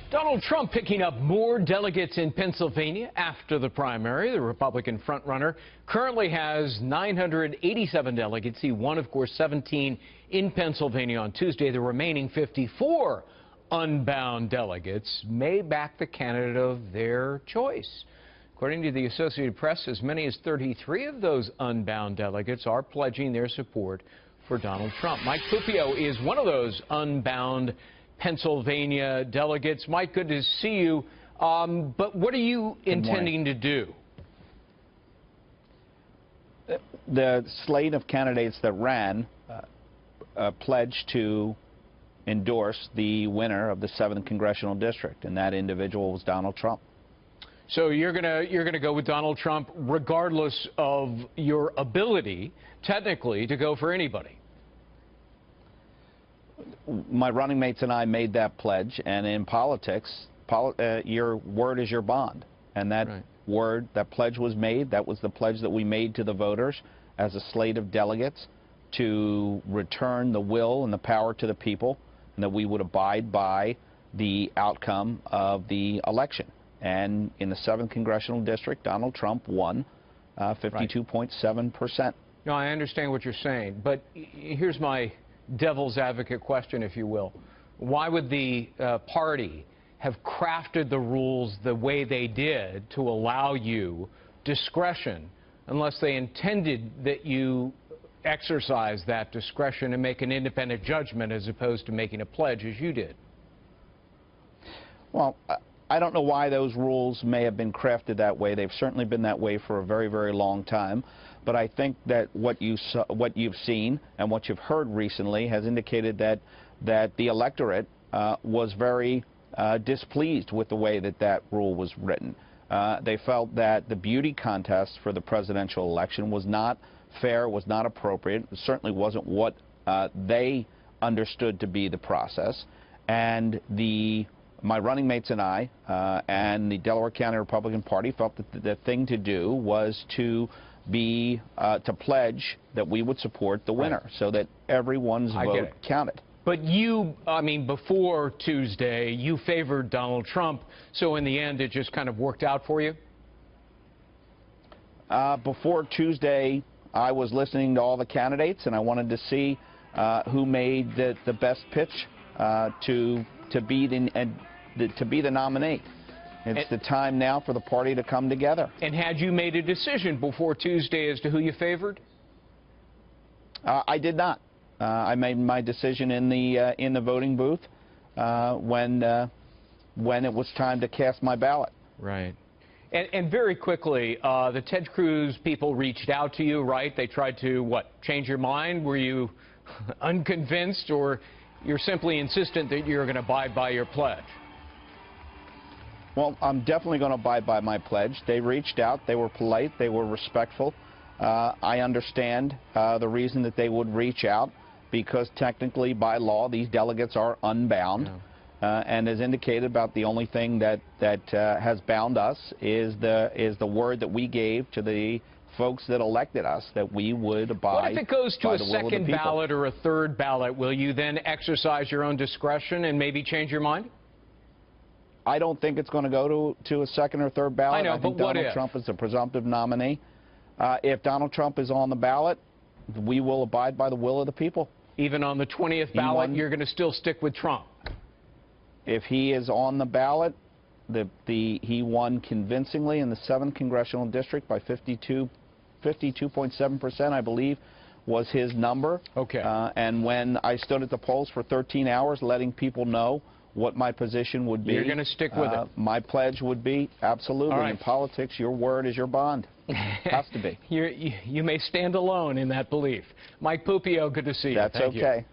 Donald Trump picking up more delegates in Pennsylvania after the primary. The Republican frontrunner currently has 987 delegates. He won, of course, 17 in Pennsylvania on Tuesday. The remaining 54 unbound delegates may back the candidate of their choice. According to the Associated Press, as many as 33 of those unbound delegates are pledging their support for Donald Trump. Mike Puppio is one of those unbound Pennsylvania delegates. Mike, good to see you. But what are you intending to do? The slate of candidates that ran pledged to endorse the winner of the 7th Congressional District, and that individual was Donald Trump. So you're gonna go with Donald Trump regardless of your ability, technically, to go for anybody. My running mates and I made that pledge, and in politics, your word is your bond. And that word, that pledge was made. That was the pledge that we made to the voters as a slate of delegates to return the will and the power to the people, and that we would abide by the outcome of the election. And in the 7th Congressional District, Donald Trump won 52.7%. No, I understand what you're saying, but here's my devil's advocate question, if you will. Why would the party have crafted the rules the way they did to allow you discretion unless they intended that you exercise that discretion and make an independent judgment as opposed to making a pledge as you did? Well, I don't know why those rules may have been crafted that way. They've certainly been that way for a very, very long time. But I think that what you've seen and what you've heard recently has indicated that the electorate was very displeased with the way that rule was written. They felt that the beauty contest for the presidential election was not fair, was not appropriate. It certainly wasn't what they understood to be the process. And my running mates and I and the Delaware County Republican Party felt that the thing to do was to pledge that we would support the winner, so that everyone's vote counted. But you, I mean, before Tuesday, you favored Donald Trump, so in the end it just kind of worked out for you? Before Tuesday, I was listening to all the candidates, and I wanted to see who made the best pitch to be the nominee. It's the time now for the party to come together. And had you made a decision before Tuesday as to who you favored? I did not. I made my decision in the voting booth when it was time to cast my ballot. Right. And very quickly, the Ted Cruz people reached out to you, right? They tried to, what, change your mind? Were you unconvinced, or you're simply insistent that you're going to abide by your pledge? Well, I'm definitely going to abide by my pledge. They reached out. They were polite. They were respectful. I understand the reason that they would reach out, because technically, by law, these delegates are unbound. Yeah. And as indicated, about the only thing that has bound us is the word that we gave to the folks that elected us, that we would abide. What if it goes to a second ballot or a third ballot? Will you then exercise your own discretion and maybe change your mind? I don't think it's going to go to a second or third ballot. I know, I think Donald Trump is the presumptive nominee. If Donald Trump is on the ballot, we will abide by the will of the people. Even on the 20th ballot, you're going to still stick with Trump? If he is on the ballot, he won convincingly in the 7th Congressional District by 52.7%, I believe, was his number. Okay. And when I stood at the polls for 13 hours letting people know what my position would be, you're going to stick with it? My pledge would be, absolutely. All right. In politics, your word is your bond. Has to be. You may stand alone in that belief. Mike Puppio, good to see you. That's Thank okay. you.